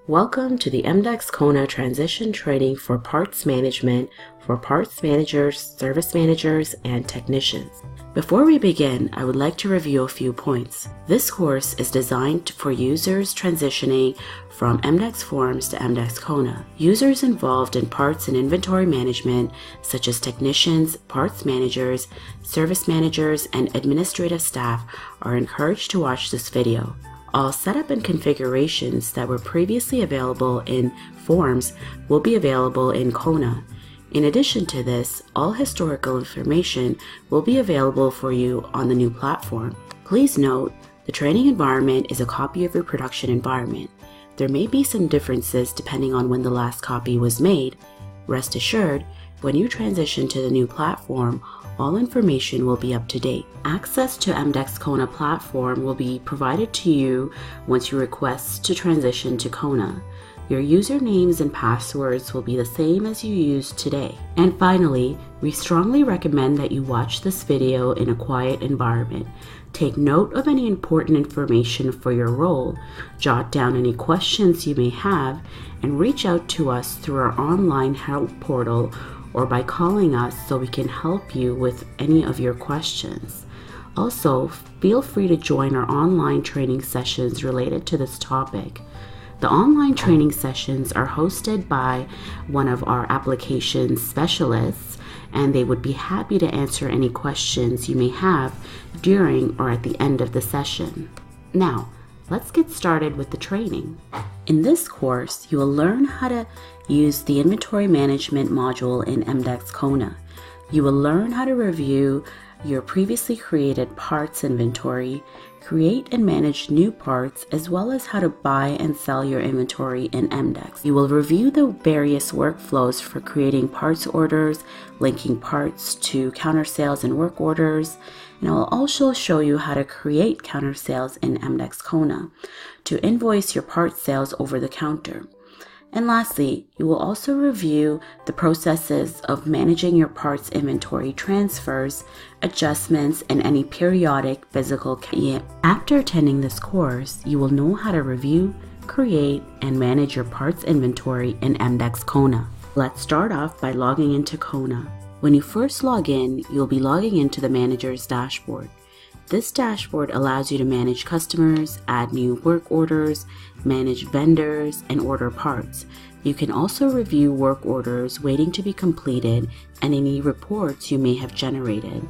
Welcome to the EMDECS Kona Transition Training for Parts Management for Parts Managers, Service Managers, and Technicians. Before we begin, I would like to review a few points. This course is designed for users transitioning from EMDECS Forms to EMDECS Kona. Users involved in parts and inventory management, such as technicians, parts managers, service managers, and administrative staff, are encouraged to watch this video. All setup and configurations that were previously available in Forms will be available in Kona. In addition to this, all historical information will be available for you on the new platform. Please note, the training environment is a copy of your production environment. There may be some differences depending on when the last copy was made. Rest assured, when you transition to the new platform, all information will be up to date. Access to EMDECS Kona platform will be provided to you once you request to transition to Kona. Your usernames and passwords will be the same as you use today. And finally, we strongly recommend that you watch this video in a quiet environment. Take note of any important information for your role, jot down any questions you may have, and reach out to us through our online help portal or by calling us so we can help you with any of your questions. Also, feel free to join our online training sessions related to this topic. The online training sessions are hosted by one of our application specialists, and they would be happy to answer any questions you may have during or at the end of the session. Now, let's get started with the training. In this course, you will learn how to use the inventory management module in EMDECS Kona. You will learn how to review your previously created parts inventory, create and manage new parts, as well as how to buy and sell your inventory in EMDECS. You will review the various workflows for creating parts orders, linking parts to counter sales and work orders, and I will also show you how to create counter sales in EMDECS Kona to invoice your parts sales over the counter. And lastly, you will also review the processes of managing your parts inventory transfers, adjustments, and any periodic physical. After attending this course, you will know how to review, create, and manage your parts inventory in EMDECS Kona. Let's start off by logging into Kona. When you first log in, you'll be logging into the manager's dashboard. This dashboard allows you to manage customers, add new work orders, manage vendors, and order parts. You can also review work orders waiting to be completed and any reports you may have generated.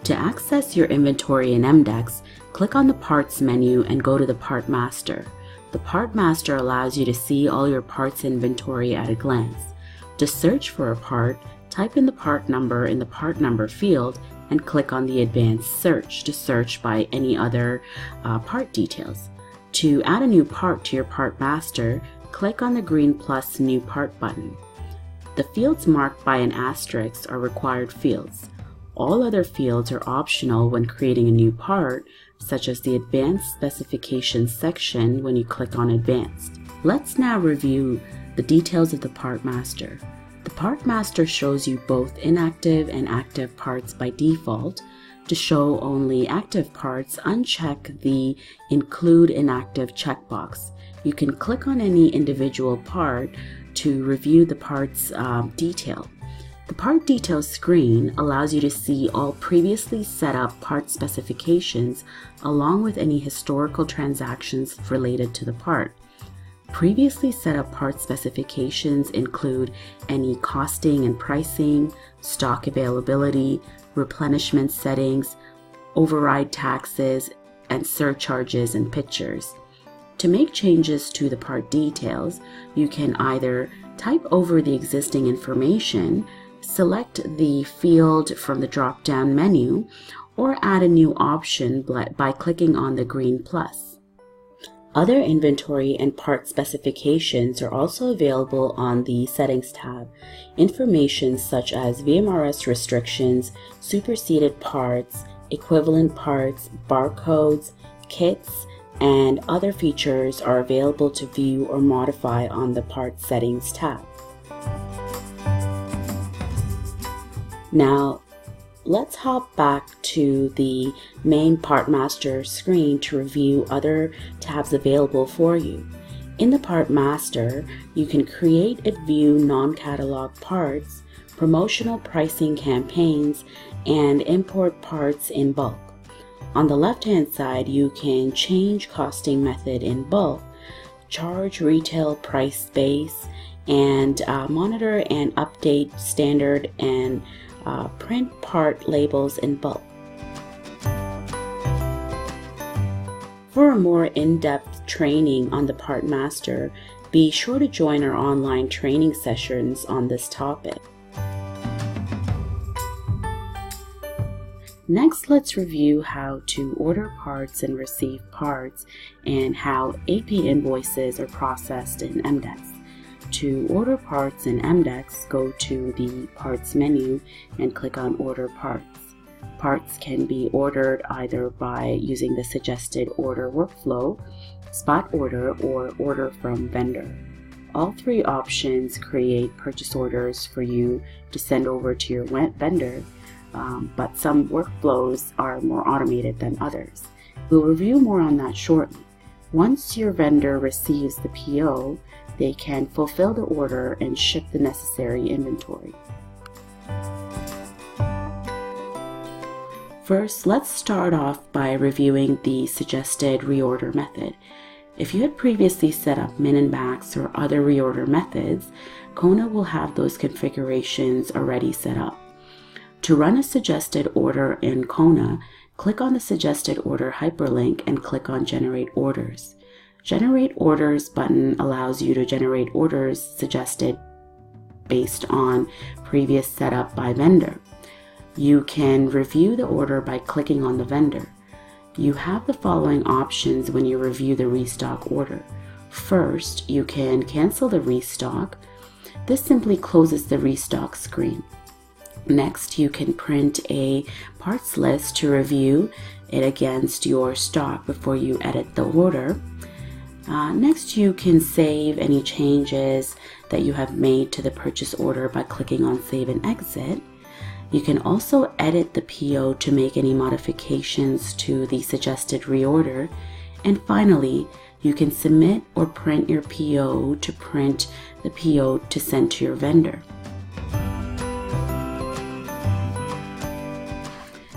To access your inventory in EMDECS, click on the Parts menu and go to the Part Master. The Part Master allows you to see all your parts inventory at a glance. To search for a part, type in the part number in the part number field and click on the advanced search to search by any other part details. To add a new part to your part master, click on the green plus new part button. The fields marked by an asterisk are required fields. All other fields are optional when creating a new part, such as the advanced specifications section when you click on advanced. Let's now review the details of the part master. The Part Master shows you both inactive and active parts by default. To show only active parts, uncheck the Include Inactive checkbox. You can click on any individual part to review the part's detail. The Part Details screen allows you to see all previously set up part specifications along with any historical transactions related to the part. Previously set up part specifications include any costing and pricing, stock availability, replenishment settings, override taxes, and surcharges and pictures. To make changes to the part details, you can either type over the existing information, select the field from the drop-down menu, or add a new option by clicking on the green plus. Other inventory and part specifications are also available on the Settings tab. Information such as VMRS restrictions, superseded parts, equivalent parts, barcodes, kits, and other features are available to view or modify on the Part Settings tab. Now, let's hop back to the main Part Master screen to review other tabs available for you. In the Part Master, you can create and view non-catalog parts, promotional pricing campaigns, and import parts in bulk. On the left-hand side, you can change costing method in bulk, charge retail price base, and monitor and update standard and print part labels in bulk. For a more in-depth training on the Part Master, be sure to join our online training sessions on this topic. Next, let's review how to order parts and receive parts and how AP invoices are processed in EMDECS. To order parts in EMDECS, go to the Parts menu and click on Order Parts. Parts can be ordered either by using the suggested order workflow, spot order, or order from vendor. All three options create purchase orders for you to send over to your vendor, but some workflows are more automated than others. We'll review more on that shortly. Once your vendor receives the PO, they can fulfill the order and ship the necessary inventory. First, let's start off by reviewing the suggested reorder method. If you had previously set up min and max or other reorder methods, Kona will have those configurations already set up. To run a suggested order in Kona, click on the suggested order hyperlink and click on Generate Orders. Generate Orders button allows you to generate orders suggested based on previous setup by vendor. You can review the order by clicking on the vendor. You have the following options when you review the restock order. First, you can cancel the restock. This simply closes the restock screen. Next, you can print a parts list to review it against your stock before you edit the order. Next, you can save any changes that you have made to the purchase order by clicking on Save and Exit. You can also edit the PO to make any modifications to the suggested reorder. And finally, you can submit or print your PO to print the PO to send to your vendor.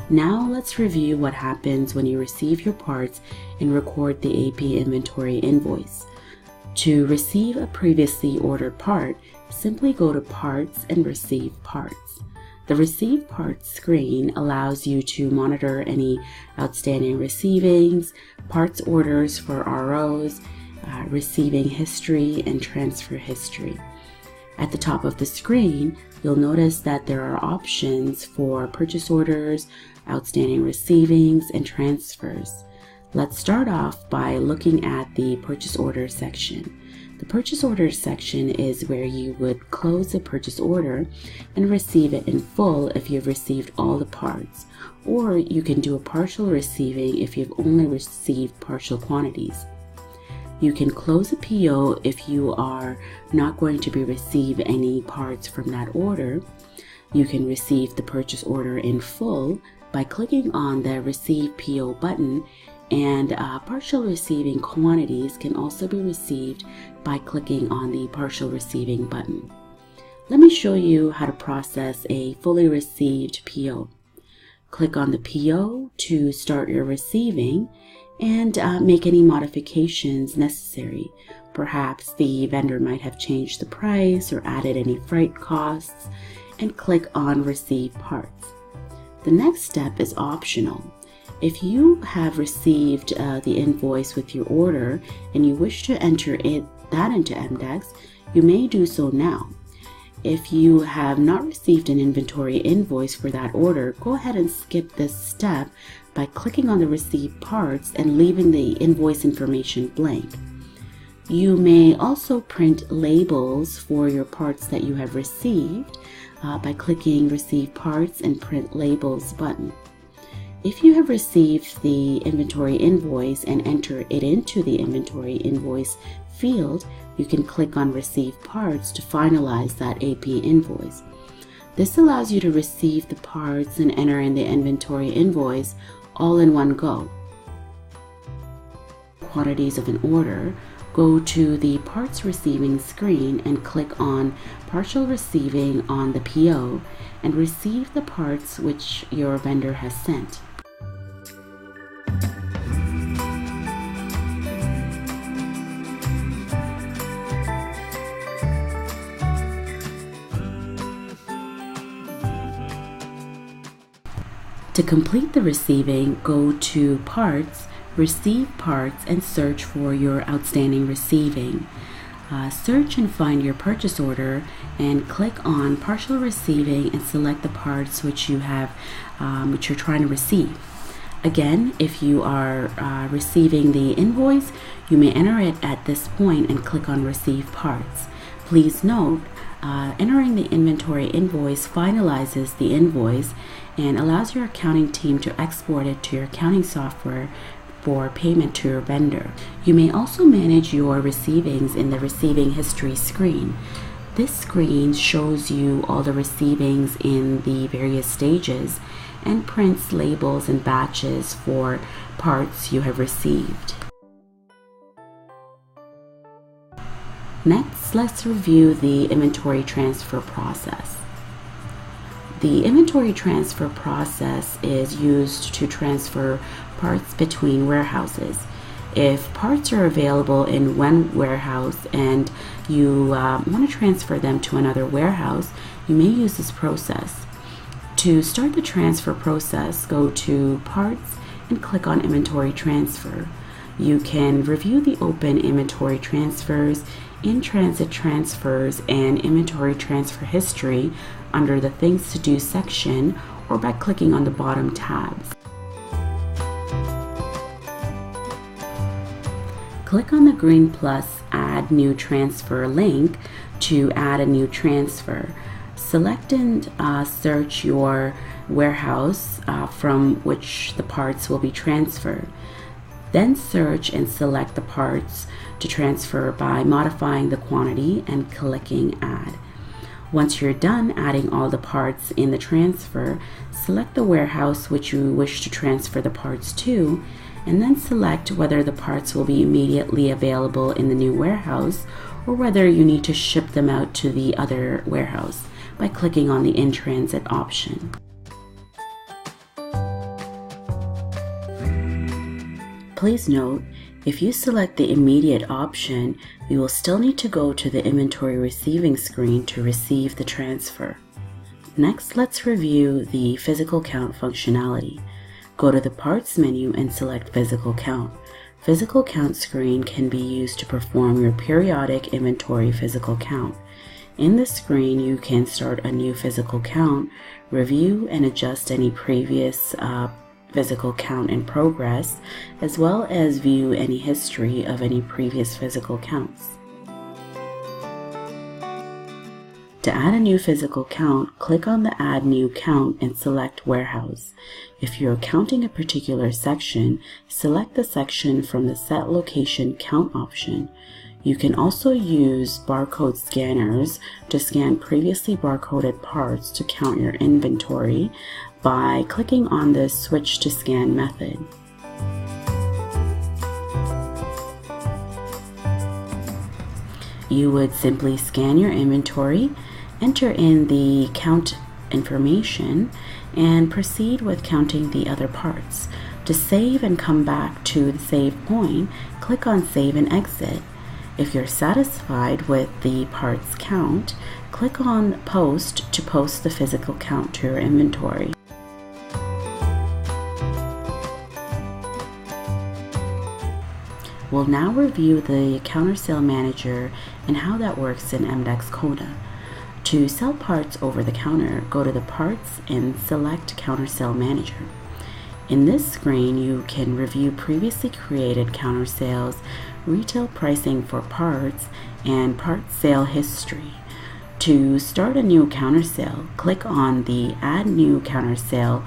Now let's review what happens when you receive your parts and record the AP inventory invoice. To receive a previously ordered part, simply go to Parts and Receive Parts. The Receive Parts screen allows you to monitor any outstanding receivings, parts orders for ROs, receiving history, and transfer history. At the top of the screen, you'll notice that there are options for purchase orders, outstanding receivings, and transfers. Let's start off by looking at the purchase order section. The purchase order section is where you would close a purchase order and receive it in full if you've received all the parts, or you can do a partial receiving if you've only received partial quantities. You can close a PO if you are not going to be receive any parts from that order. You can receive the purchase order in full by clicking on the Receive PO button, and partial receiving quantities can also be received by clicking on the partial receiving button. Let me show you how to process a fully received PO. Click on the PO to start your receiving and make any modifications necessary. Perhaps the vendor might have changed the price or added any freight costs, and click on Receive Parts. The next step is optional. If you have received the invoice with your order and you wish to enter that into EMDECS, you may do so now. If you have not received an inventory invoice for that order, go ahead and skip this step by clicking on the Receive Parts and leaving the invoice information blank. You may also print labels for your parts that you have received by clicking Receive Parts and Print Labels button. If you have received the inventory invoice and enter it into the inventory invoice field, you can click on Receive Parts to finalize that AP invoice. This allows you to receive the parts and enter in the inventory invoice all in one go. Quantities of an order, go to the parts receiving screen and click on partial receiving on the PO and receive the parts which your vendor has sent. To complete the receiving, go to Parts, Receive Parts, and search for your outstanding receiving. Search and find your purchase order and click on Partial Receiving and select the parts which you have, which you're trying to receive. Again, if you are receiving the invoice, you may enter it at this point and click on Receive Parts. Please note, entering the inventory invoice finalizes the invoice and allows your accounting team to export it to your accounting software for payment to your vendor. You may also manage your receivings in the receiving history screen. This screen shows you all the receivings in the various stages and prints labels and batches for parts you have received. Next, let's review the inventory transfer process. The inventory transfer process is used to transfer parts between warehouses. If parts are available in one warehouse and you want to transfer them to another warehouse, you may use this process. To start the transfer process, go to Parts and click on Inventory Transfer. You can review the open inventory transfers, in-transit transfers, and inventory transfer history under the Things to Do section or by clicking on the bottom tabs. Click on the green plus Add New Transfer link to add a new transfer. Select and search your warehouse from which the parts will be transferred. Then search and select the parts to transfer by modifying the quantity and clicking Add. Once you're done adding all the parts in the transfer, select the warehouse which you wish to transfer the parts to, and then select whether the parts will be immediately available in the new warehouse or whether you need to ship them out to the other warehouse by clicking on the in-transit option. Please note, if you select the immediate option, you will still need to go to the inventory receiving screen to receive the transfer. Next, let's review the physical count functionality. Go to the Parts menu and select Physical Count. Physical Count screen can be used to perform your periodic inventory physical count. In this screen, you can start a new physical count, review and adjust any previous physical count in progress, as well as view any history of any previous physical counts. To add a new physical count, click on the Add New Count and select Warehouse. If you're counting a particular section, select the section from the Set Location Count option. You can also use barcode scanners to scan previously barcoded parts to count your inventory by clicking on the Switch to Scan method. You would simply scan your inventory, enter in the count information, and proceed with counting the other parts. To save and come back to the save point, click on Save and Exit. If you're satisfied with the parts count, click on Post to post the physical count to your inventory. We'll now review the Counter Sale Manager and how that works in EMDECS Kona. To sell parts over the counter, go to the Parts and select Counter Sale Manager. In this screen, you can review previously created counter sales, retail pricing for parts, and part sale history. To start a new counter sale, click on the Add New Counter Sale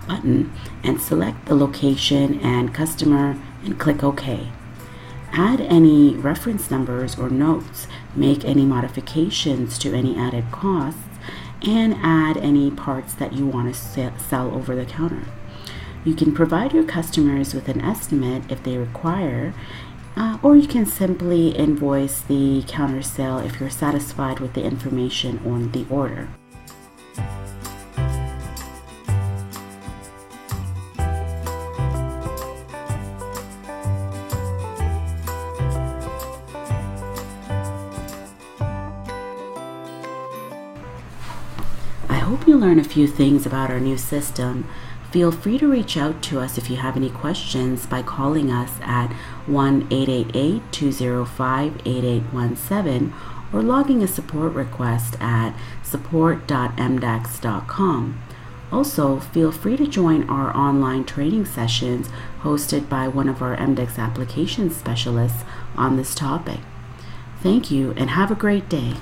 button and select the location and customer and click OK. Add any reference numbers or notes, make any modifications to any added costs, and add any parts that you want to sell over the counter. You can provide your customers with an estimate if they require, or you can simply invoice the counter sale if you're satisfied with the information on the order. I hope you learn a few things about our new system. Feel free to reach out to us if you have any questions by calling us at 1-888-205-8817 or logging a support request at support.emdecs.com. Also, feel free to join our online training sessions hosted by one of our EMDECS application specialists on this topic. Thank you and have a great day.